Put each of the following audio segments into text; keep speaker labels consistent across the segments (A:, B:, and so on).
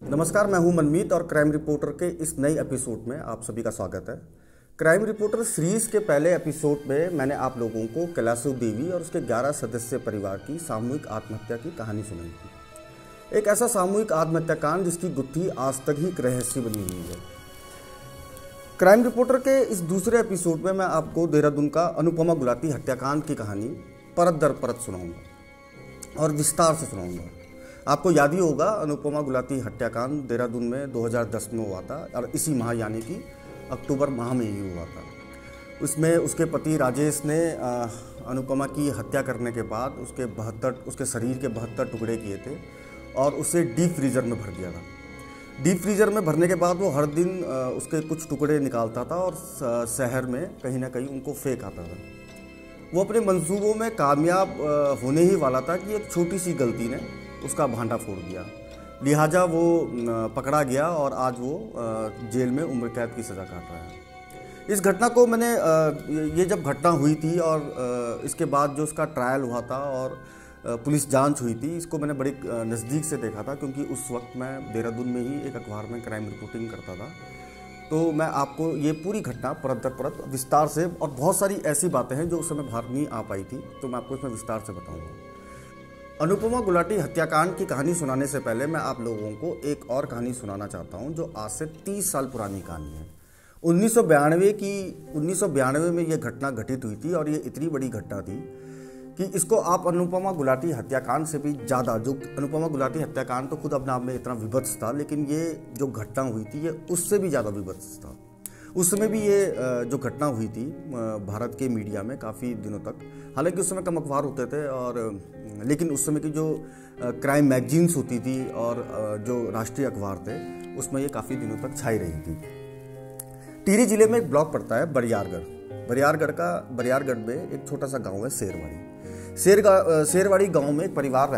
A: नमस्कार, मैं हूं मनमीत और क्राइम रिपोर्टर के इस नए एपिसोड में आप सभी का स्वागत है। क्राइम रिपोर्टर सीरीज के पहले एपिसोड में मैंने आप लोगों को कैलाशव देवी और उसके 11 सदस्य परिवार की सामूहिक आत्महत्या की कहानी सुनाई थी। एक ऐसा सामूहिक आत्महत्याकांड जिसकी गुत्थी आज तक ही एक रहस्य बनी हुई है। क्राइम रिपोर्टर के इस दूसरे एपिसोड में मैं आपको देहरादून का अनुपमा गुलाटी हत्याकांड की कहानी परत दर परत सुनाऊंगा और विस्तार से सुनाऊंगा। आपको याद ही होगा, अनुपमा गुलाटी हत्याकांड देहरादून में 2010 में हुआ था और इसी माह यानी कि अक्टूबर माह में ही हुआ था। उसमें उसके पति राजेश ने अनुपमा की हत्या करने के बाद उसके शरीर के 72 टुकड़े किए थे और उसे डीप फ्रीजर में भर दिया था। डीप फ्रीजर में भरने के बाद वो हर दिन उसके कुछ टुकड़े निकालता था और शहर में कहीं ना कहीं उनको फेंक आता था। वो अपने मंसूबों में कामयाब होने ही वाला था कि एक छोटी सी गलती ने उसका भांडा फोड़ दिया। लिहाजा वो पकड़ा गया और आज वो जेल में उम्र कैद की सज़ा काट रहा है। इस घटना को मैंने ये जब घटना हुई थी और इसके बाद जो उसका ट्रायल हुआ था और पुलिस जांच हुई थी, इसको मैंने बड़ी नज़दीक से देखा था, क्योंकि उस वक्त मैं देहरादून में ही एक अखबार में क्राइम रिपोर्टिंग करता था। तो मैं आपको ये पूरी घटना परत दर परत विस्तार से, और बहुत सारी ऐसी बातें हैं जो उस समय बाहर नहीं आ पाई थी, तो मैं आपको इसमें विस्तार से बताऊँगा। अनुपमा गुलाटी हत्याकांड की कहानी सुनाने से पहले मैं आप लोगों को एक और कहानी सुनाना चाहता हूं, जो आज से 30 साल पुरानी कहानी है। 1992 में यह घटना घटित हुई थी और ये इतनी बड़ी घटना थी कि इसको आप अनुपमा गुलाटी हत्याकांड से भी ज़्यादा, जो अनुपमा गुलाटी हत्याकांड तो खुद अपने आप में इतना विभत्स था, लेकिन ये जो घटना हुई थी ये उससे भी ज़्यादा विभत्स था। उस समय भी ये जो घटना हुई थी भारत के मीडिया में काफ़ी दिनों तक, हालांकि उस समय कम अखबार होते थे और लेकिन उस समय की जो क्राइम मैगजीन्स होती थी और जो राष्ट्रीय अखबार थे, उसमें ये काफ़ी दिनों तक छाई रही थी। टिहरी जिले में एक ब्लॉक पड़ता है बरियारगढ़। बरियारगढ़ में एक छोटा सा गांव है शेरवाड़ी। शेरवाड़ी गांव में एक परिवार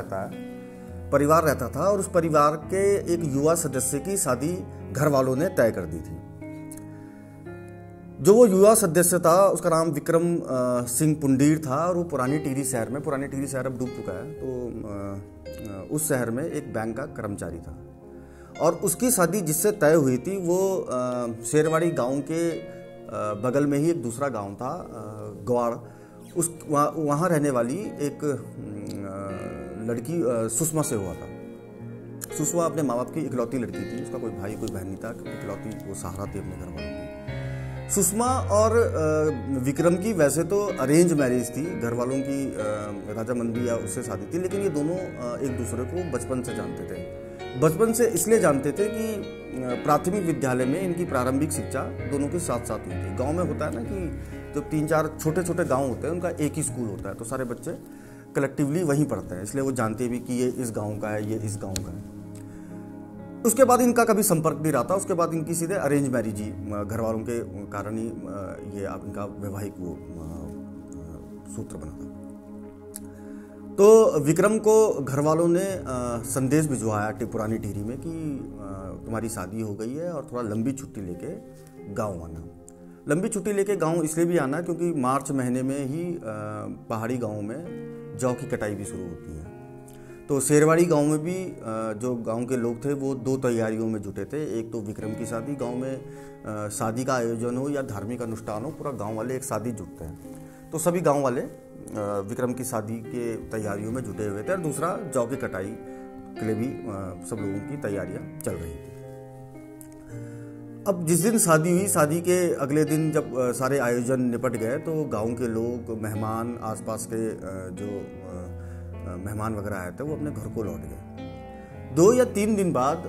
A: रहता था और उस परिवार के एक युवा सदस्य की शादी घर वालों ने तय कर दी थी। जो वो युवा सदस्य था उसका नाम विक्रम सिंह पुंडीर था और वो पुरानी टिहरी शहर अब डूब चुका है, तो उस शहर में एक बैंक का कर्मचारी था और उसकी शादी जिससे तय हुई थी वो शेरवाड़ी गांव के बगल में ही एक दूसरा गांव था गवाड़। वहाँ रहने वाली एक लड़की सुषमा से हुआ था। सुषमा अपने माँ बाप की इकलौती लड़की थी, उसका कोई भाई कोई बहन नहीं था, इकलौती वो सहारा थी अपने घर वालों की। सुषमा और विक्रम की वैसे तो अरेंज मैरिज थी, घर वालों की राजामंदी या उससे शादी थी, लेकिन ये दोनों एक दूसरे को बचपन से जानते थे। बचपन से इसलिए जानते थे कि प्राथमिक विद्यालय में इनकी प्रारंभिक शिक्षा दोनों के साथ साथ हुई थी। गांव में होता है ना कि जो 3-4 छोटे छोटे गांव होते हैं उनका एक ही स्कूल होता है, तो सारे बच्चे कलेक्टिवली वहीं पढ़ते हैं, इसलिए वो जानते भी कि ये इस गाँव का है, ये इस गाँव का है। उसके बाद इनका कभी संपर्क नहीं रहा था। उसके बाद इनकी सीधे अरेंज मैरिज ही, घर वालों के कारण ही ये इनका वैवाहिक वो सूत्र बना था। तो विक्रम को घर वालों ने संदेश भिजवाया पुरानी टिहरी में कि तुम्हारी शादी हो गई है और थोड़ा लंबी छुट्टी लेके गांव आना। लंबी छुट्टी लेके गांव इसलिए भी आना क्योंकि मार्च महीने में ही पहाड़ी गाँव में जौ की कटाई भी शुरू होती है। तो शेरवाड़ी गांव में भी जो गांव के लोग थे वो 2 तैयारियों में जुटे थे। एक तो विक्रम की शादी, गांव में शादी का आयोजन हो या धार्मिक अनुष्ठान हो, पूरा गांव वाले एक शादी जुटते हैं, तो सभी गांव वाले विक्रम की शादी के तैयारियों में जुटे हुए थे। और दूसरा जौ की कटाई के लिए भी सब लोगों की तैयारियां चल रही थी। अब जिस दिन शादी हुई, शादी के अगले दिन जब सारे आयोजन निपट गए तो गाँव के लोग, मेहमान, आसपास के जो मेहमान वगैरह आए थे वो अपने घर को लौट गए। 2 या 3 दिन बाद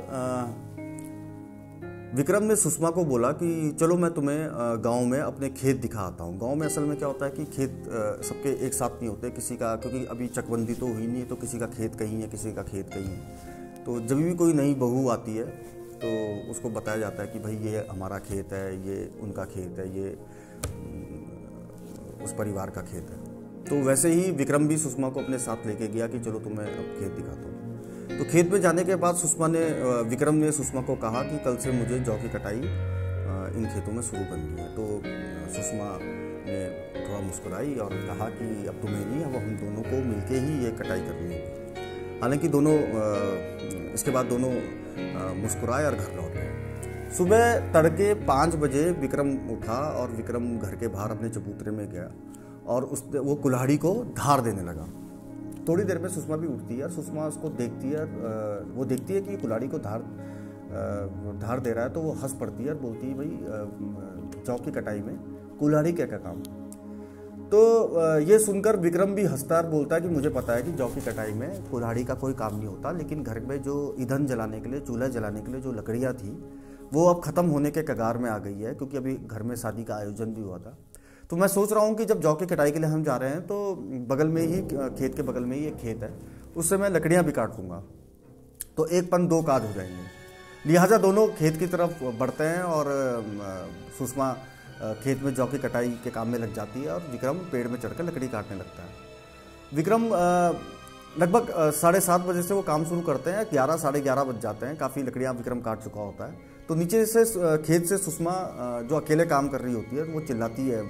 A: विक्रम ने सुषमा को बोला कि चलो मैं तुम्हें गांव में अपने खेत दिखाता हूँ। गांव में असल में क्या होता है कि खेत सबके एक साथ नहीं होते, किसी का, क्योंकि अभी चकबंदी तो हुई नहीं है, तो किसी का खेत कहीं है, किसी का खेत कहीं है। तो जब भी कोई नई बहू आती है तो उसको बताया जाता है कि भाई ये हमारा खेत है, ये उनका खेत है, ये उस परिवार का खेत है। तो वैसे ही विक्रम भी सुषमा को अपने साथ लेके गया कि चलो तुम्हें अब खेत दिखाता हूँ। तो खेत में जाने के बाद विक्रम ने सुषमा को कहा कि कल से मुझे जौ की कटाई इन खेतों में शुरू करनी है। तो सुषमा ने थोड़ा मुस्कुराई और कहा कि अब तुम्हें नहीं, अब हम दोनों को मिलके ही ये कटाई करनी होगी। हालांकि दोनों इसके बाद दोनों मुस्कुराए और घर लौट गए। सुबह तड़के 5 बजे विक्रम उठा और विक्रम घर के बाहर अपने चबूतरे में गया और वो कुल्हाड़ी को धार देने लगा। थोड़ी देर में सुषमा भी उठती है और सुषमा उसको देखती है। वो देखती है कि कुल्हाड़ी को धार दे रहा है तो वो हंस पड़ती है और बोलती है, भाई जौ की कटाई में कुल्हाड़ी क्या क्या काम। तो ये सुनकर विक्रम भी हंसता और बोलता है कि मुझे पता है कि जौ की कटाई में कुल्हाड़ी का कोई काम नहीं होता, लेकिन घर में जो ईंधन जलाने के लिए, चूल्हा जलाने के लिए जो लकड़ियाँ थी वो अब ख़त्म होने के कगार में आ गई है, क्योंकि अभी घर में शादी का आयोजन भी हुआ था। तो मैं सोच रहा हूँ कि जब जौ की कटाई के लिए हम जा रहे हैं तो बगल में ही, खेत के बगल में ही एक खेत है, उससे मैं लकड़ियाँ भी काट दूँगा, तो एक पन दो काज हो जाएंगे। लिहाजा दोनों खेत की तरफ बढ़ते हैं और सुषमा खेत में जौ की कटाई के काम में लग जाती है और विक्रम पेड़ में चढ़कर लकड़ी काटने लगता है। विक्रम लगभग 7:30 बजे से वो काम शुरू करते हैं। 11 साढ़े 11 बज जाते हैं। काफ़ी लकड़ियाँ विक्रम काट चुका होता है। तो नीचे से खेत से सुषमा जो अकेले काम कर रही होती है वो चिल्लाती है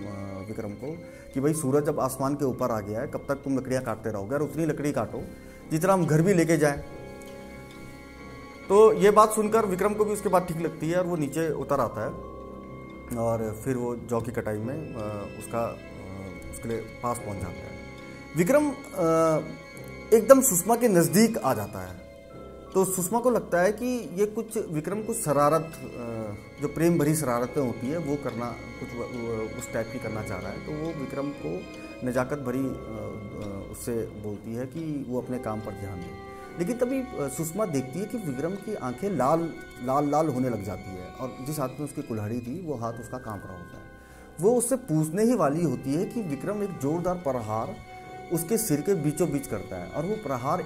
A: विक्रम को कि भाई सूरज अब आसमान के ऊपर आ गया है, कब तक तुम लकड़ियाँ काटते रहोगे, और उतनी लकड़ी काटो जितना हम घर भी लेके जाएं। तो ये बात सुनकर विक्रम को भी उसके बाद ठीक लगती है और वो नीचे उतर आता है और फिर वो जौ की कटाई में उसके लिए पास पहुंच जाता है। विक्रम एकदम सुषमा के नज़दीक आ जाता है। तो सुषमा को लगता है कि ये कुछ विक्रम कुछ शरारत, जो प्रेम भरी शरारतें होती है वो करना, कुछ उस टाइप की करना चाह रहा है। तो वो विक्रम को नज़ाकत भरी उससे बोलती है कि वो अपने काम पर ध्यान दे। लेकिन तभी सुषमा देखती है कि विक्रम की आंखें लाल लाल होने लग जाती है और जिस हाथ में उसकी कुल्हाड़ी थी वो हाथ उसका कांप रहा होता है। वो उससे पूछने ही वाली होती है कि विक्रम एक जोरदार प्रहार उसके सिर के बीचों बीच करता है और वो प्रहार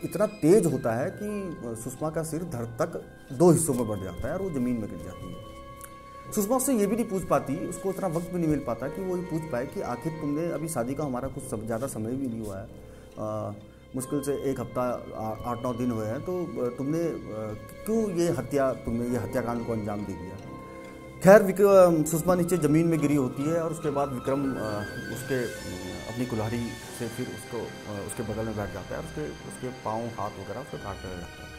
A: इतना तेज होता है कि सुषमा का सिर धड़ तक 2 हिस्सों में बढ़ जाता है और वो ज़मीन में गिर जाती है। सुषमा उससे ये भी नहीं पूछ पाती, उसको इतना वक्त भी नहीं मिल पाता कि वो ये पूछ पाए कि आखिर तुमने, अभी शादी का हमारा कुछ ज़्यादा समय भी नहीं हुआ है, मुश्किल से 1 हफ्ता 8-9 दिन हुए हैं, तो तुमने क्यों ये हत्याकांड को अंजाम दे दिया। खैर सुषमा नीचे ज़मीन में गिरी होती है और उसके बाद विक्रम अपनी कुल्हाड़ी से फिर उसके बगल में बैठ जाता है और उसके पाँव हाथ वगैरह उसको काटने लगता है।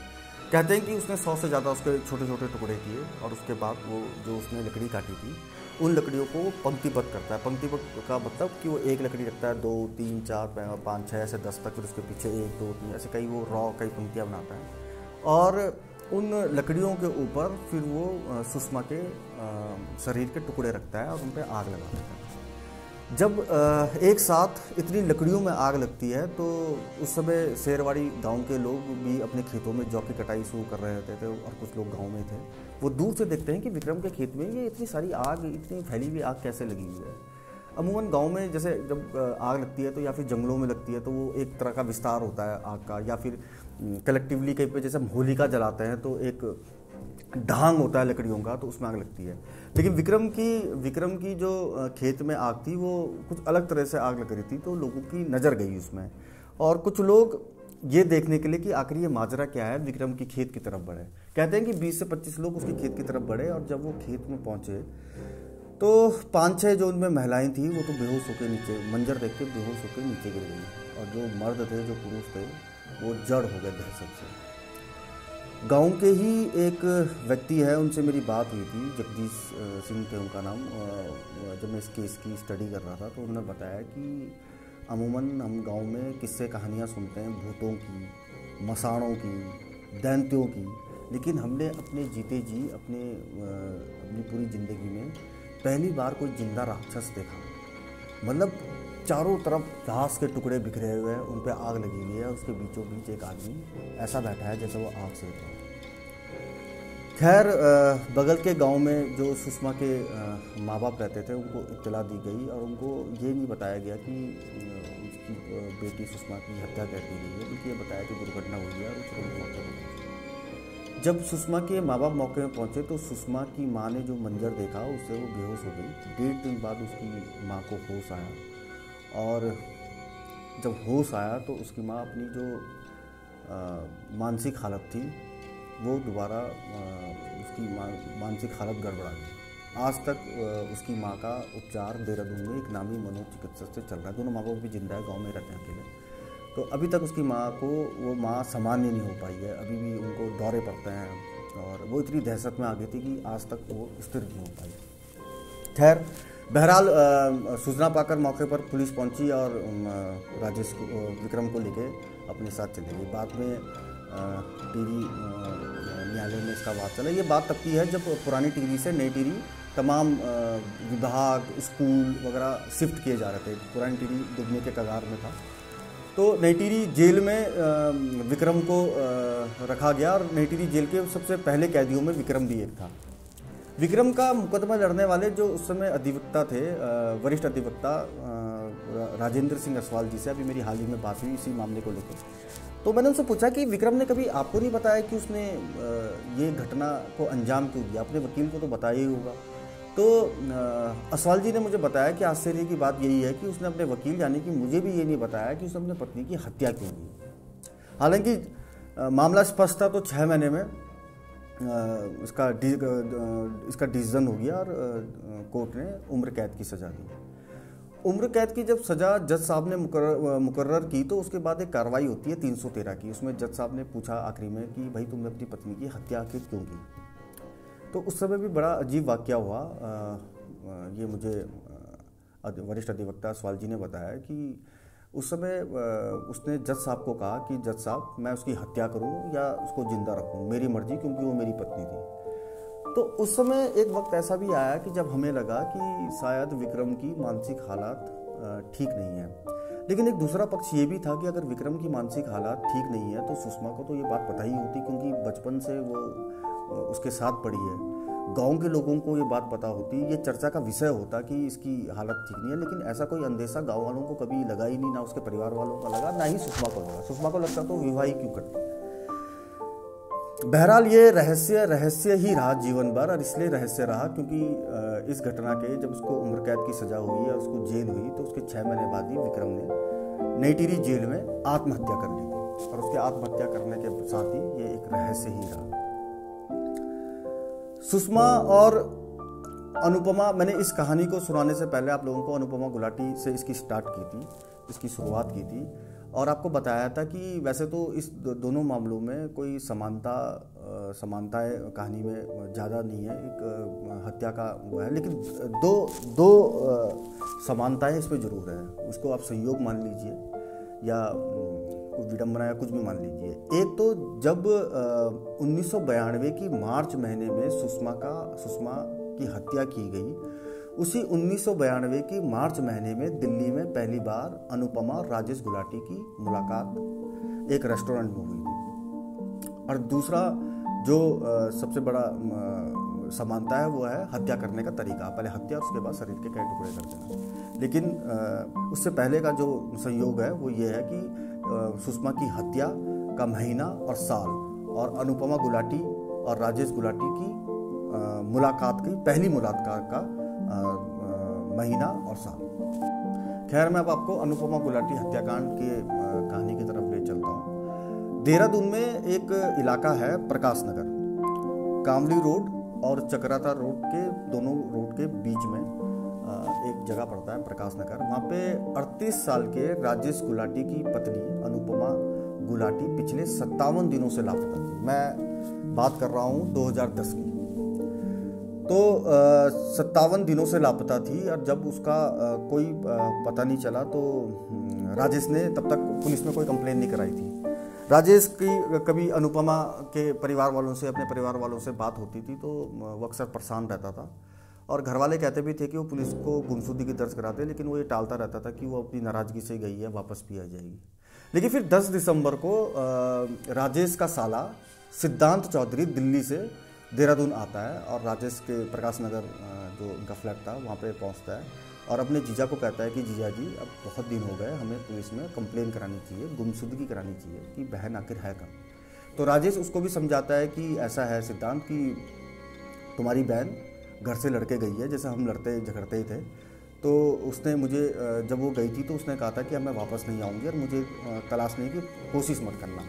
A: कहते हैं कि उसने 100 से ज़्यादा उसके छोटे छोटे टुकड़े किए और उसके बाद वो जो उसने लकड़ी काटी थी उन लकड़ियों को पंक्तिबद्ध करता है। पंक्तिबद्ध का मतलब कि वो एक लकड़ी रखता है, 2, 3, 4, 5, 6 ऐसे 10 तक, फिर उसके पीछे 1, 2, 3 ऐसे कई पंक्तियाँ बनाता है और उन लकड़ियों के ऊपर फिर वो सुषमा के शरीर के टुकड़े रखता है और उन पर आग लगा देता है। जब एक साथ इतनी लकड़ियों में आग लगती है तो उस समय शेरवाड़ी गांव के लोग भी अपने खेतों में जौ की कटाई शुरू कर रहे होते थे और कुछ लोग गांव में थे। वो दूर से देखते हैं कि विक्रम के खेत में ये इतनी सारी आग, इतनी फैली हुई आग कैसे लगी हुई है। अमूमन गांव में जैसे जब आग लगती है तो या फिर जंगलों में लगती है तो वो एक तरह का विस्तार होता है आग का, या फिर कलेक्टिवली कहीं पे जैसे हम होलिका जलाते हैं तो एक ढांग होता है लकड़ियों का, तो उसमें आग लगती है। लेकिन विक्रम की जो खेत में आग थी वो कुछ अलग तरह से आग लग रही थी, तो लोगों की नज़र गई उसमें और कुछ लोग ये देखने के लिए कि आखिर ये माजरा क्या है, विक्रम की खेत की तरफ बढ़े। कहते हैं कि 20 से 25 लोग उसके खेत की तरफ बढ़े और जब वो खेत में पहुंचे तो 5-6 जो उनमें महिलाएं थी वो तो बेहोश होकर नीचे, मंजर देख के बेहोश होकर नीचे गिर गई और जो मर्द थे, जो पुरुष थे, वो जड़ हो गए दहशत से। गांव के ही एक व्यक्ति है, उनसे मेरी बात हुई थी, जगदीश सिंह थे उनका नाम। जब मैं इस केस की स्टडी कर रहा था तो उन्होंने बताया कि अमूमन हम गांव में किस्से कहानियां सुनते हैं भूतों की, मसाणों की, दैंत्यों की, लेकिन हमने अपने जीते जी अपनी पूरी ज़िंदगी में पहली बार कोई जिंदा राक्षस देखा। मतलब चारों तरफ घास के टुकड़े बिखरे हुए हैं, उन पर आग लगी हुई है और उसके बीचों बीच एक आदमी ऐसा बैठा है जैसे वो आग सेक रहा है। खैर बगल के गांव में जो सुषमा के माँ बाप रहते थे उनको इत्तला दी गई और उनको ये नहीं बताया गया कि उसकी बेटी सुषमा की हत्या कर दी गई है, बल्कि ये बताया कि दुर्घटना हुई है और तुरंत मौके पर पहुंचे। जब सुषमा के माँ बाप मौके में पहुंचे तो सुषमा की माँ ने जो मंजर देखा उससे वो बेहोश हो गई। 1.5 दिन बाद उसकी माँ को होश आया और जब होश आया तो उसकी माँ अपनी जो मानसिक हालत थी वो दोबारा उसकी मानसिक हालत गड़बड़ा गई। आज तक उसकी माँ का उपचार देहरादून में एक नामी मनोचिकित्सक से चल रहा है। दोनों माँ बाप भी जिंदा है, गाँव में रहते हैं अकेले। तो अभी तक उसकी माँ को वो माँ सामान्य नहीं हो पाई है, अभी भी उनको दौरे पड़ते हैं और वो इतनी दहशत में आ गई थी कि आज तक वो स्थिर नहीं हो पाई। खैर, बहरहाल सूचना पाकर मौके पर पुलिस पहुंची और राजेश को, विक्रम को लेके अपने साथ चले गई। बाद में टिहरी न्यायालय में इसका बात चला। ये बात तब की है जब पुरानी टिहरी से नई टिहरी तमाम विभाग, स्कूल वगैरह शिफ्ट किए जा रहे थे। पुरानी टिहरी डूबने के कगार में था, तो नई टिहरी जेल में विक्रम को रखा गया और नई टिहरी जेल के सबसे पहले कैदियों में विक्रम भी एक था। विक्रम का मुकदमा लड़ने वाले जो उस समय अधिवक्ता थे, वरिष्ठ अधिवक्ता राजेंद्र सिंह असवाल जी से अभी मेरी हाल ही में बात हुई इसी मामले को लेकर। तो मैंने उनसे पूछा कि विक्रम ने कभी आपको नहीं बताया कि उसने ये घटना को अंजाम क्यों दिया? अपने वकील को तो बताया ही होगा। तो असवाल जी ने मुझे बताया कि आश्चर्य की बात यही है कि उसने अपने वकील यानी कि मुझे भी ये नहीं बताया कि उसने अपने पत्नी की हत्या क्यों की। हालांकि मामला स्पष्ट था, तो 6 महीने में इसका डिसीजन हो गया और कोर्ट ने उम्र कैद की सज़ा दी। उम्र कैद की जब सज़ा जज साहब ने मुकर्रर की तो उसके बाद एक कार्रवाई होती है 313 की। उसमें जज साहब ने पूछा आखिरी में कि भाई तुमने अपनी पत्नी की हत्या आखिर क्यों की? तो उस समय भी बड़ा अजीब वाक़या हुआ। ये मुझे वरिष्ठ अधिवक्ता असवाल जी ने बताया कि उस समय उसने जज साहब को कहा कि जज साहब मैं उसकी हत्या करूं या उसको ज़िंदा रखूं, मेरी मर्जी, क्योंकि वो मेरी पत्नी थी। तो उस समय एक वक्त ऐसा भी आया कि जब हमें लगा कि शायद विक्रम की मानसिक हालात ठीक नहीं है। लेकिन एक दूसरा पक्ष ये भी था कि अगर विक्रम की मानसिक हालात ठीक नहीं है तो सुषमा को तो ये बात पता ही होती, क्योंकि बचपन से वो उसके साथ पड़ी है। गांव के लोगों को ये बात पता होती, ये चर्चा का विषय होता कि इसकी हालत ठीक नहीं है। लेकिन ऐसा कोई अंदेशा गांव वालों को कभी लगा ही नहीं, ना उसके परिवार वालों को लगा, ना ही सुषमा को लगा। सुषमा को लगता तो विवाह ही क्यों करती। बहरहाल ये रहस्य ही रहा जीवन भर, और इसलिए रहस्य रहा क्योंकि इस घटना के जब उसको उम्र कैद की सजा हुई और उसको जेल हुई तो उसके 6 महीने बाद ही विक्रम ने नई टिहरी जेल में आत्महत्या कर ली थी। और उसके आत्महत्या करने के साथ ही ये एक रहस्य ही रहा। सुषमा और अनुपमा, मैंने इस कहानी को सुनाने से पहले आप लोगों को अनुपमा गुलाटी से इसकी स्टार्ट की थी, इसकी शुरुआत की थी और आपको बताया था कि वैसे तो इस दोनों मामलों में कोई समानताएं कहानी में ज़्यादा नहीं है, एक हत्या का वो है, लेकिन दो समानताएं इसमें ज़रूर है। उसको आप संयोग मान लीजिए या विडंबना या कुछ भी मान लीजिए। एक तो जब 1992 की मार्च महीने में सुषमा की हत्या की गई, उसी 1992 की मार्च महीने में दिल्ली में पहली बार अनुपमा और राजेश गुलाटी की मुलाकात एक रेस्टोरेंट में हुई थी। और दूसरा जो सबसे बड़ा समानता है वो है हत्या करने का तरीका, पहले हत्या और उसके बाद शरीर के कई टुकड़े कर देना। लेकिन उससे पहले का जो संयोग है वो ये है कि सुषमा की हत्या का महीना और साल और अनुपमा गुलाटी और राजेश गुलाटी की मुलाकात की पहली मुलाकात का महीना और साल। खैर, मैं अब आपको अनुपमा गुलाटी हत्याकांड के कहानी की तरफ ले चलता हूँ। देहरादून में एक इलाका है प्रकाश नगर, कामली रोड और चकराता रोड के दोनों रोड के बीच में एक जगह पड़ता है प्रकाश नगर। वहाँ पे 38 साल के राजेश गुलाटी की पत्नी अनुपमा गुलाटी पिछले 57 दिनों से लापता थी। मैं बात कर रहा हूँ 2010 की। तो 57 दिनों से लापता थी और जब उसका कोई पता नहीं चला तो राजेश ने तब तक पुलिस में कोई कंप्लेन नहीं कराई थी। राजेश की कभी अनुपमा के परिवार वालों से, अपने परिवार वालों से बात होती थी तो वो अक्सर परेशान रहता था और घर वाले कहते भी थे कि वो पुलिस को गुमशुदगी दर्ज करा दे, लेकिन वो ये टालता रहता था कि वो अपनी नाराज़गी से गई है, वापस भी आ जाएगी। लेकिन फिर 10 दिसंबर को राजेश का साला सिद्धांत चौधरी दिल्ली से देहरादून आता है और राजेश के प्रकाश नगर जो उनका फ्लैट था वहाँ पे पहुँचता है और अपने जीजा को कहता है कि जीजा जी अब बहुत दिन हो गए, हमें पुलिस में कंप्लेन करानी चाहिए, गुमशुदगी करानी चाहिए कि बहन आखिर है कहाँ। तो राजेश उसको भी समझाता है कि ऐसा है सिद्धांत कि तुम्हारी बहन घर से लड़के गई है, जैसे हम लड़ते झगड़ते ही थे। तो उसने मुझे जब वो गई थी तो उसने कहा था कि अब मैं वापस नहीं आऊँगी और मुझे तलाशने की कोशिश मत करना,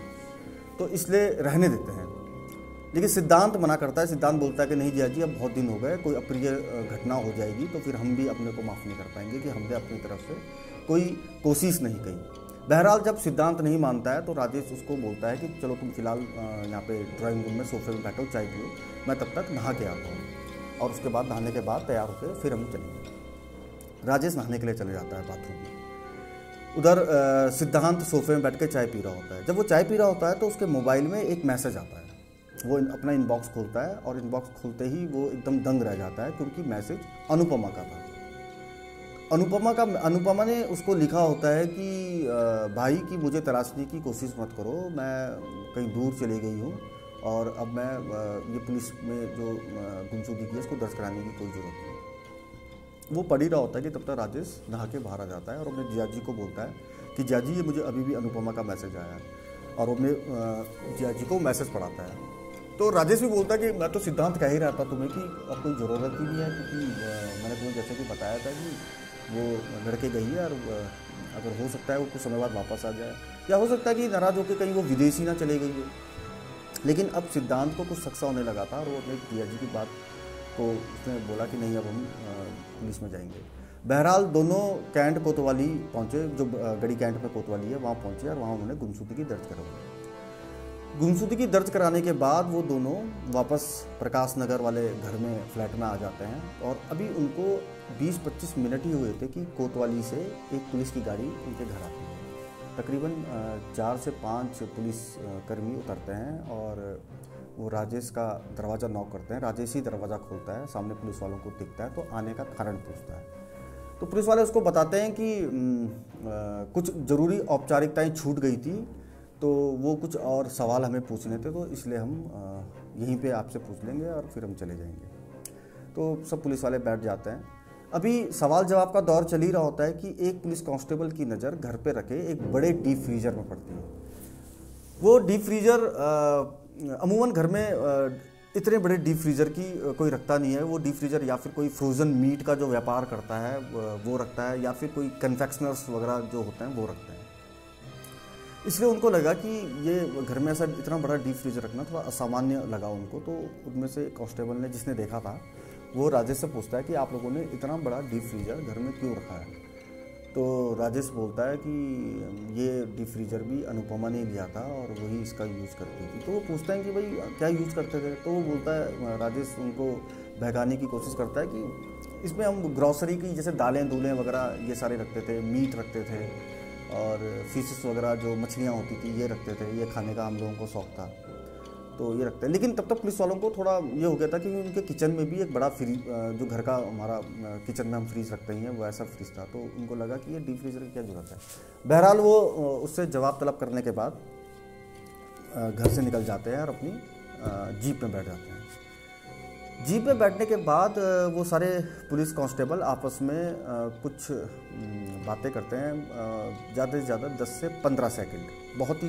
A: तो इसलिए रहने देते हैं। लेकिन सिद्धांत मना करता है। सिद्धांत बोलता है कि नहीं जिया जी अब बहुत दिन हो गए, कोई अप्रिय घटना हो जाएगी तो फिर हम भी अपने को माफ़ नहीं कर पाएंगे कि हमने अपनी तरफ से कोई कोशिश नहीं की। बहरहाल जब सिद्धांत नहीं मानता है तो राजेश उसको बोलता है कि चलो तुम फिलहाल यहाँ पे ड्राइंग रूम में सोफे में बैठो, चाय पियो, मैं तब तक नहा के आता हूँ। और उसके बाद नहाने के बाद तैयार होकर फिर हम चलेंगे। राजेश नहाने के लिए चले जाता है बाथरूम में। उधर सिद्धांत सोफे में बैठ के चाय पी रहा होता है। जब वो चाय पी रहा होता है तो उसके मोबाइल में एक मैसेज आता है। वो अपना इनबॉक्स खोलता है और इनबॉक्स खोलते ही वो एकदम दंग रह जाता है, क्योंकि मैसेज अनुपमा का था। अनुपमा ने उसको लिखा होता है कि भाई कि मुझे तलाशने की कोशिश मत करो, मैं कहीं दूर चली गई हूँ और अब मैं ये पुलिस में जो गुमशुदगी की है उसको दर्ज कराने की कोई ज़रूरत नहीं। वो पढ़ ही रहा होता है कि तब तक राजेश नहा के बाहर आ जाता है और अपने जियाजी को बोलता है कि जियाजी ये मुझे अभी भी अनुपमा का मैसेज आया है, और अपने जियाजी को मैसेज पढ़ाता है। तो राजेश भी बोलता है कि मैं तो सिद्धांत कह ही रहा था तुम्हें कि अब कोई ज़रूरत ही नहीं है, क्योंकि मैंने तुम्हें जैसे कि बताया था कि वो लड़के गई है और अगर हो सकता है वो कुछ समय बाद वापस आ जाए, या हो सकता है कि नाराज़ होकर कहीं वो विदेशी ना चले गई हो। लेकिन अब सिद्धांत को कुछ शक सा होने लगा था और वो अपने जियाजी की बात को उसने बोला कि नहीं अब हम पुलिस में जाएंगे। बहरहाल दोनों कैंट कोतवाली पहुँचे, जो गड़ी कैंट में कोतवाली है वहाँ पहुँचे और वहाँ उन्होंने गुमशुदगी दर्ज करवाई। गुमशुदगी दर्ज कराने के बाद वो दोनों वापस प्रकाश नगर वाले घर में फ्लैट में आ जाते हैं। और अभी उनको 20-25 मिनट ही हुए थे कि कोतवाली से एक पुलिस की गाड़ी उनके घर आती है। तकरीबन 4 से 5 पुलिस कर्मी उतरते हैं और वो राजेश का दरवाज़ा नॉक करते हैं। राजेश ही दरवाज़ा खोलता है, सामने पुलिस वालों को दिखता है तो आने का कारण पूछता है। तो पुलिस वाले उसको बताते हैं कि कुछ ज़रूरी औपचारिकताएँ छूट गई थी, तो वो कुछ और सवाल हमें पूछने थे, तो इसलिए हम यहीं पे आपसे पूछ लेंगे और फिर हम चले जाएंगे। तो सब पुलिस वाले बैठ जाते हैं। अभी सवाल जवाब का दौर चल ही रहा होता है कि एक पुलिस कांस्टेबल की नज़र घर पे रखे एक बड़े डीप फ्रीजर में पड़ती है। वो डीप फ्रीजर अमूमन घर में इतने बड़े डीप फ्रीजर की कोई रखता नहीं है। वो डीप फ्रीजर या फिर कोई फ्रोज़न मीट का जो व्यापार करता है वो रखता है, या फिर कोई कन्फेक्शनर्स वगैरह जो होते हैं वो रखते हैं। इसलिए उनको लगा कि ये घर में ऐसा इतना बड़ा डीप फ्रीजर रखना थोड़ा असामान्य लगा उनको। तो उनमें से कांस्टेबल ने जिसने देखा था वो राजेश से पूछता है कि आप लोगों ने इतना बड़ा डीप फ्रीजर घर में क्यों रखा है। तो राजेश बोलता है कि ये डीप फ्रीजर भी अनुपमा ने लिया था और वही इसका यूज़ करती थी। तो वो पूछता है कि भाई क्या यूज़ करते थे। तो वो बोलता है, राजेश उनको बहकाने की कोशिश करता है कि इसमें हम ग्रॉसरी की जैसे दालें दूलें वगैरह ये सारे रखते थे, मीट रखते थे और फिशेस वगैरह जो मछलियाँ होती थी ये रखते थे, ये खाने का हम लोगों को शौक था तो ये रखते हैं। लेकिन तब तक पुलिस वालों को थोड़ा ये हो गया था कि उनके किचन में भी एक बड़ा फ्रीज, जो घर का हमारा किचन में हम फ्रीज रखते हैं वो ऐसा फ्रीज था। तो उनको लगा कि ये डीप फ्रीजर की क्या जरूरत है। बहरहाल वो उससे जवाब तलब करने के बाद घर से निकल जाते हैं और अपनी जीप में बैठ जाते हैं। जीप में बैठने के बाद वो सारे पुलिस कांस्टेबल आपस में कुछ बातें करते हैं, ज़्यादा से ज़्यादा 10 से 15 सेकंड, बहुत ही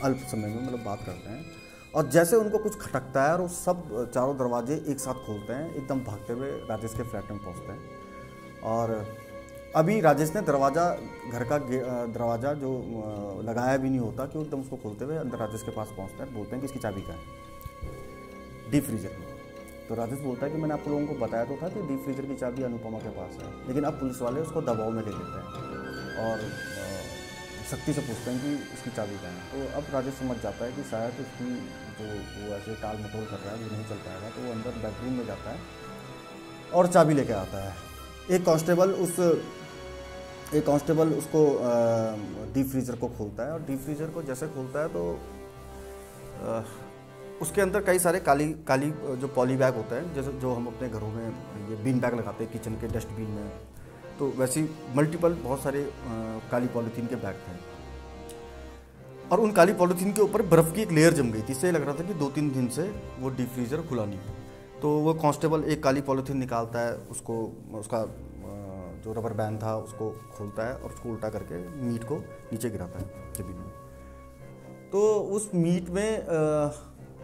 A: अल्प समय में मतलब बात करते हैं। और जैसे उनको कुछ खटकता है और वो सब चारों दरवाजे एक साथ खोलते हैं, एकदम भागते हुए राजेश के फ्लैट में पहुंचते हैं। और अभी राजेश ने दरवाज़ा, घर का दरवाज़ा जो लगाया भी नहीं होता कि एकदम उसको खोलते हुए अंदर राजेश के पास पहुंचते हैं, बोलते हैं कि इसकी चाबी कहाँ है, डीप फ्रीजर की। तो राजेश बोलता है कि मैंने आप लोगों को बताया तो था कि डीप फ्रीजर की चाबी अनुपमा के पास है। लेकिन अब पुलिस वाले उसको दबाव में ले लेते हैं और सख्ती से पूछते हैं कि इसकी चाबी कहाँ है। तो अब राजेश समझ जाता है कि शायद उसकी जो वो ऐसे टाल मटोल कर रहा है वो नहीं चल पाएगा। तो वो अंदर बेडरूम में जाता है और चाबी लेके आता है। एक कांस्टेबल उसको डीप फ्रीजर को खोलता है और डीप फ्रीजर को जैसे खोलता है तो उसके अंदर कई सारे काली जो पॉली बैग होता है, जैसे जो हम अपने घरों में ये बीन बैग लगाते हैं किचन के डस्टबिन में, तो वैसे मल्टीपल बहुत सारे काली पॉलीथीन के बैग थे। और उन काली पॉलीथीन के ऊपर बर्फ़ की एक लेयर जम गई थी। इससे लग रहा था कि 2-3 दिन से वो डीप फ्रीज़र खुला नहीं है। तो वो कांस्टेबल एक काली पॉलीथीन निकालता है, उसका जो रबर बैंड था उसको खोलता है और उसको उल्टा करके मीट को नीचे गिराता है जमीन में। तो उस मीट में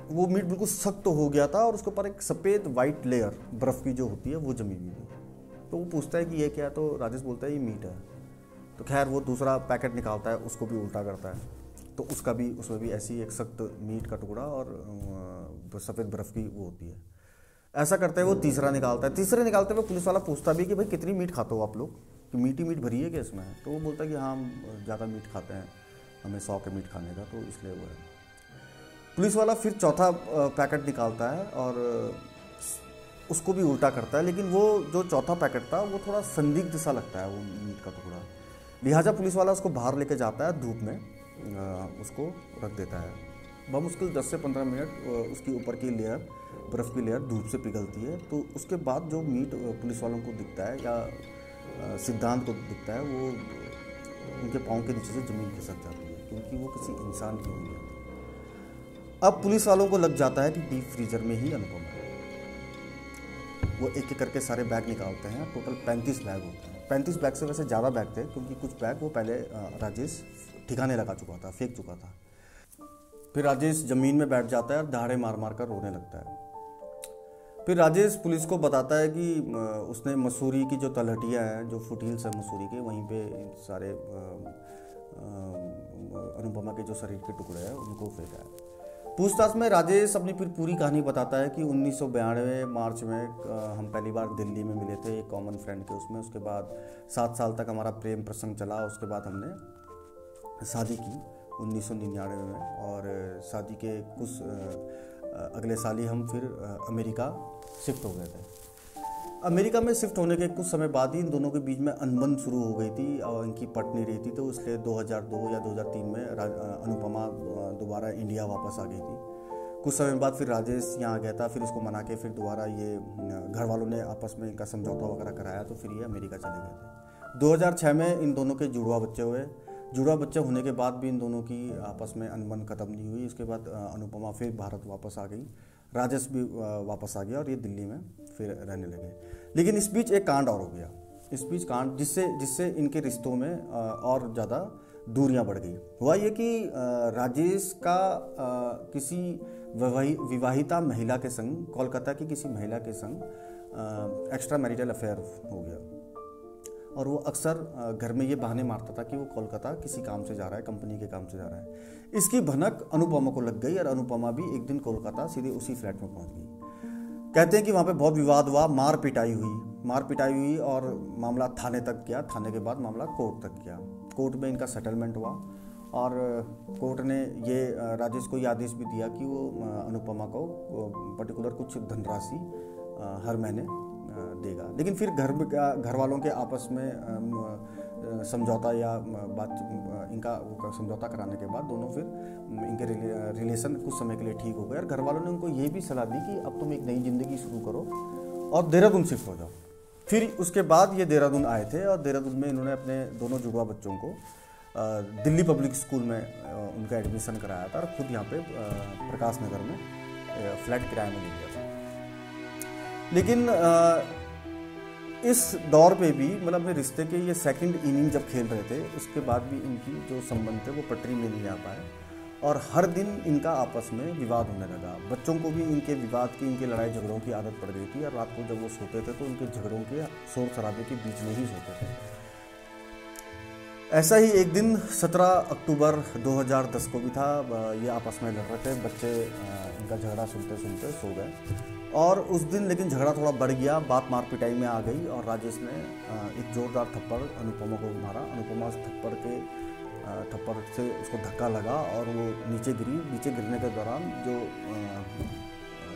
A: वो मीट बिल्कुल सख्त हो गया था और उसके ऊपर एक सफ़ेद वाइट लेयर बर्फ़ की जो होती है वो जमी हुई थी। तो वो पूछता है कि ये क्या है। तो राजेश बोलता है ये मीट है। तो खैर वो दूसरा पैकेट निकालता है, उसको भी उल्टा करता है, तो उसमें भी ऐसी एक सख्त मीट का टुकड़ा और सफ़ेद बर्फ़ की वो होती है। ऐसा करते हुए वो तीसरा निकालता है। तीसरे निकालते हुए पुलिस वाला पूछता भी कि भाई कितनी मीट खाते हो आप लोग। कि मीट भरी है क्या इसमें? तो वो बोलता है कि हाँ हम ज़्यादा मीट खाते हैं, हमें शौक है मीट खाने का, तो इसलिए वो है। पुलिस वाला फिर चौथा पैकेट निकालता है और उसको भी उल्टा करता है, लेकिन वो जो चौथा पैकेट था वो थोड़ा संदिग्ध सा लगता है, वो मीट का टुकड़ा। लिहाजा पुलिस वाला उसको बाहर लेके जाता है, धूप में उसको रख देता है। बमुश्किल 10 से 15 मिनट उसकी ऊपर की लेयर, बर्फ़ की लेयर धूप से पिघलती है। तो उसके बाद जो मीट पुलिस वालों को दिखता है या सिद्धांत को दिखता है, वो उनके पाँव के नीचे से ज़मीन खिसक जाती है, क्योंकि वो किसी इंसान की हुई है। अब पुलिस वालों को लग जाता है कि डीप फ्रीजर में ही अनुपम है। वो एक एक करके सारे बैग निकालते हैं, टोटल 35 बैग होते हैं। 35 बैग से वैसे ज़्यादा बैग थे, क्योंकि कुछ बैग वो पहले राजेश ठिकाने लगा चुका था, फेंक चुका था। फिर राजेश ज़मीन में बैठ जाता है और दहाड़े मार मार कर रोने लगता है। फिर राजेश पुलिस को बताता है कि उसने मसूरी की जो तलहटियाँ हैं, जो फुटहिल्स है मसूरी के, वहीं पे सारे अनुपमा के जो शरीर के टुकड़े हैं उनको फेंका है। पूछताछ में राजेश अपनी फिर पूरी कहानी बताता है कि 1992 मार्च में हम पहली बार दिल्ली में मिले थे एक कॉमन फ्रेंड के उसमें। उसके बाद 7 साल तक हमारा प्रेम प्रसंग चला। उसके बाद हमने शादी की 1999 में, और शादी के कुछ अगले साल ही हम फिर अमेरिका शिफ्ट हो गए थे। अमेरिका में शिफ्ट होने के कुछ समय बाद ही इन दोनों के बीच में अनबन शुरू हो गई थी और इनकी पट नहीं रही थी, तो इसलिए 2002 या 2003 में अनुपमा दोबारा इंडिया वापस आ गई थी। कुछ समय बाद फिर राजेश यहाँ आ गया था, फिर इसको मना के फिर दोबारा ये घर वालों ने आपस में इनका समझौता वगैरह कराया, तो फिर ये अमेरिका चले गए थे। 2006 में इन दोनों के जुड़वा बच्चे हुए। जुड़वा बच्चे होने के बाद भी इन दोनों की आपस में अनबन ख़त्म नहीं हुई। उसके बाद अनुपमा फिर भारत वापस आ गई, राजेश भी वापस आ गया और ये दिल्ली में फिर रहने लगे। लेकिन इस बीच एक कांड और हो गया। इस बीच कांड जिससे इनके रिश्तों में और ज़्यादा दूरियां बढ़ गई। हुआ ये कि राजेश का किसी विवाहिता महिला के संग, कोलकाता की किसी महिला के संग एक्स्ट्रा मैरिटल अफेयर हो गया, और वो अक्सर घर में ये बहाने मारता था कि वो कोलकाता किसी काम से जा रहा है, कंपनी के काम से जा रहा है। इसकी भनक अनुपमा को लग गई और अनुपमा भी एक दिन कोलकाता सीधे उसी फ्लैट में पहुंच गई। कहते हैं कि वहाँ पे बहुत विवाद हुआ, मार पिटाई हुई और मामला थाने तक गया। थाने के बाद मामला कोर्ट तक गया। कोर्ट में इनका सेटलमेंट हुआ और कोर्ट ने ये राजेश को ये आदेश भी दिया कि वो अनुपमा को पर्टिकुलर कुछ धनराशि हर महीने देगा। लेकिन फिर घर वालों के आपस में समझौता या इनका समझौता कराने के बाद दोनों फिर इनके रिलेशन कुछ समय के लिए ठीक हो गए, और घर वालों ने उनको ये भी सलाह दी कि अब तुम एक नई ज़िंदगी शुरू करो और देहरादून शिफ्ट हो जाओ। फिर उसके बाद ये देहरादून आए थे और देहरादून में इन्होंने अपने दोनों जुड़वा बच्चों को दिल्ली पब्लिक स्कूल में उनका एडमिशन कराया था, और खुद यहाँ पे प्रकाश नगर में फ्लैट किराए में ले लिया था। लेकिन इस दौर पे भी, मतलब अपने रिश्ते के ये सेकंड इनिंग जब खेल रहे थे, उसके बाद भी इनकी जो संबंध थे वो पटरी में नहीं आ पाए, और हर दिन इनका आपस में विवाद होने लगा। बच्चों को भी इनके विवाद की, इनके लड़ाई झगड़ों की आदत पड़ गई थी, और रात को जब वो सोते थे तो उनके झगड़ों के शोर शराबे के बीच में ही सोते थे। ऐसा ही एक दिन 17 अक्टूबर 2010 को भी था। ये आपस में लड़ रहे थे, बच्चे इनका झगड़ा सुनते सुनते सो गए, और उस दिन लेकिन झगड़ा थोड़ा बढ़ गया, बात मार पिटाई में आ गई, और राजेश ने एक जोरदार थप्पड़ अनुपमा को मारा। अनुपमा उस थप्पड़ से उसको धक्का लगा और वो नीचे गिरी। नीचे गिरने के दौरान जो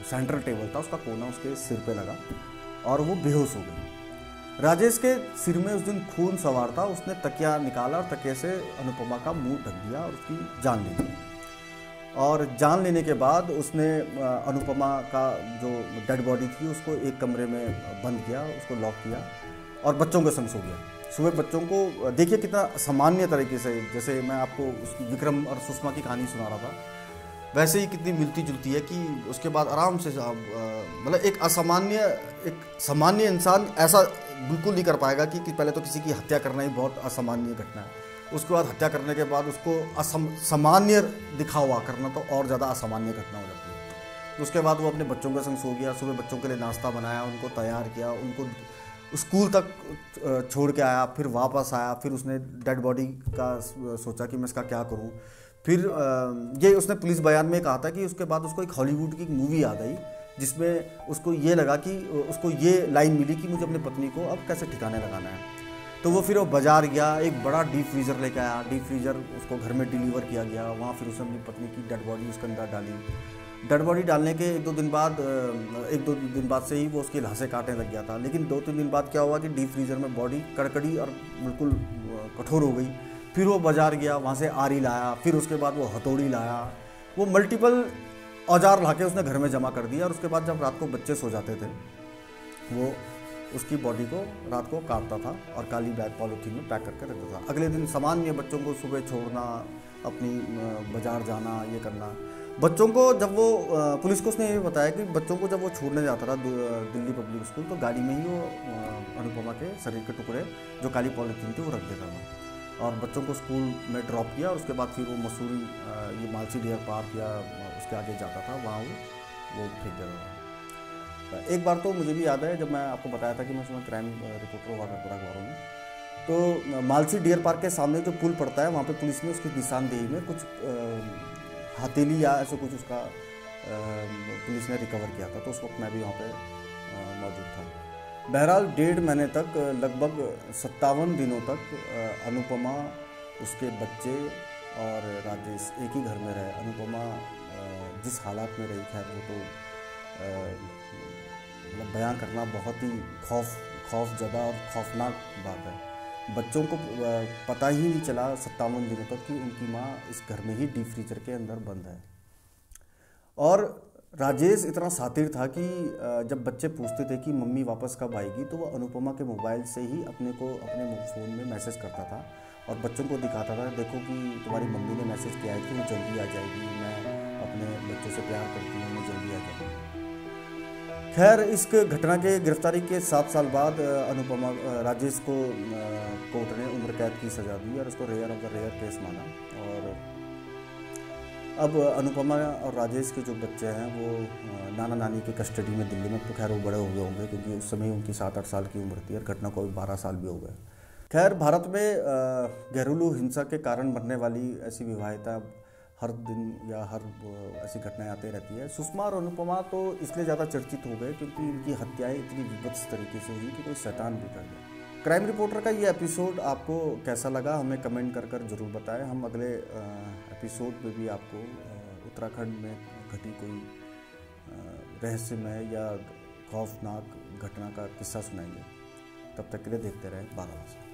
A: सेंट्रल टेबल था उसका कोना उसके सिर पे लगा और वो बेहोश हो गई। राजेश के सिर में उस दिन खून सवार था। उसने तकिया निकाला और तकिए से अनुपमा का मुंह ढक दिया और उसकी जान ले ली। और जान लेने के बाद उसने अनुपमा का जो डेड बॉडी थी उसको एक कमरे में बंद किया, उसको लॉक किया और बच्चों के संग सो गया। सुबह बच्चों को देखिए कितना सामान्य तरीके से, जैसे मैं आपको उसकी विक्रम और सुषमा की कहानी सुना रहा था, वैसे ही कितनी मिलती जुलती है कि उसके बाद आराम से मतलब एक सामान्य इंसान ऐसा बिल्कुल नहीं कर पाएगा कि पहले तो किसी की हत्या करना ही बहुत असामान्य घटना है, उसके बाद हत्या करने के बाद उसको सामान्य दिखा हुआ करना तो और ज़्यादा असामान्य घटना हो जाती है। उसके बाद वो अपने बच्चों के संग सो गया। सुबह बच्चों के लिए नाश्ता बनाया, उनको तैयार किया, उनको स्कूल तक छोड़ के आया, फिर वापस आया। फिर उसने डेड बॉडी का सोचा कि मैं इसका क्या करूं। फिर ये उसने पुलिस बयान में कहा था कि उसके बाद उसको एक हॉलीवुड की मूवी याद आई जिसमें उसको ये लगा कि उसको ये लाइन मिली कि मुझे अपनी पत्नी को अब कैसे ठिकाने लगाना है। तो वो फिर वो बाजार गया, एक बड़ा डीप फ्रीज़र लेके आया। डीप फ्रीज़र उसको घर में डिलीवर किया गया। वहाँ फिर उसने अपनी पत्नी की डेड बॉडी उसके अंदर डाली। डेड बॉडी डालने के एक दो दिन बाद से ही वो उसकी लाशें काटने लग गया था। लेकिन 2-3 दिन बाद क्या हुआ कि डीप फ्रीज़र में बॉडी कड़कड़ी और बिल्कुल कठोर हो गई। फिर वो बाजार गया, वहाँ से आरी लाया, फिर उसके बाद वो हथौड़ी लाया। वो मल्टीपल औजार ला के उसने घर में जमा कर दिया। और उसके बाद जब रात को बच्चे सो जाते थे, वो उसकी बॉडी को रात को काटता था और काली बैग पॉलीथीन में पैक करके रखता था। अगले दिन सामान्य बच्चों को सुबह छोड़ना, अपनी बाजार जाना, ये करना। बच्चों को जब वो पुलिस को उसने ये बताया कि बच्चों को जब वो छोड़ने जाता था दिल्ली पब्लिक स्कूल, तो गाड़ी में ही वो अनुपमा के शरीर के टुकड़े जो काली पॉलीथीन थी वो रख देता था और बच्चों को स्कूल में ड्रॉप किया। और उसके बाद फिर वो मसूरी ये मालसी डियर पार्क या उसके आगे जाता था, वहाँ वो फेंक देता था। एक बार तो मुझे भी याद है, जब मैं आपको बताया था कि मैं उसमें क्राइम रिपोर्टर हुआ करता था अखबारों में, तो मालसी डियर पार्क के सामने जो पुल पड़ता है, वहाँ पे पुलिस ने उसकी निशानदेही में कुछ हथेली या ऐसा कुछ उसका पुलिस ने रिकवर किया था। तो उस वक्त मैं भी वहाँ पे मौजूद था। बहरहाल 1.5 महीने तक, लगभग 57 दिनों तक अनुपमा, उसके बच्चे और राजेश एक ही घर में रहे। अनुपमा जिस हालात में रही, खैर वो तो मतलब बयां करना बहुत ही खौफजदा और खौफनाक बात है। बच्चों को पता ही नहीं चला 57 दिनों तक कि उनकी माँ इस घर में ही डीप फ्रीजर के अंदर बंद है। और राजेश इतना शातिर था कि जब बच्चे पूछते थे कि मम्मी वापस कब आएगी, तो वो अनुपमा के मोबाइल से ही अपने फ़ोन में मैसेज करता था और बच्चों को दिखाता था, देखो कि तुम्हारी मम्मी ने मैसेज किया है कि वो जल्दी आ जाएगी, मैं अपने बच्चों से प्यार करती हूँ, मैं जल्दी आ जाएगी। खैर, इस घटना के गिरफ्तारी के 7 साल बाद अनुपमा राजेश को कोर्ट ने उम्र कैद की सज़ा दी और उसको rare of the rare case माना। और अब अनुपमा और राजेश के जो बच्चे हैं वो नाना नानी की कस्टडी में दिल्ली में, तो खैर वो बड़े हो गए होंगे क्योंकि उस समय उनकी 7-8 साल की उम्र थी और घटना को 12 साल भी हो गए। खैर, भारत में घरेलू हिंसा के कारण मरने वाली ऐसी विवाहिता हर दिन या हर ऐसी घटनाएं आती रहती है। सुषमा और अनुपमा तो इसलिए ज़्यादा चर्चित हो गए क्योंकि इनकी हत्याएं इतनी विभत्स तरीके से हुई कि कोई शैतान भी कर गया। क्राइम रिपोर्टर का ये एपिसोड आपको कैसा लगा, हमें कमेंट कर ज़रूर बताएं। हम अगले एपिसोड में भी आपको उत्तराखंड में घटी कोई रहस्यमय या खौफनाक घटना का किस्सा सुनाएंगे। तब तक के लिए देखते रहें 12 बजे।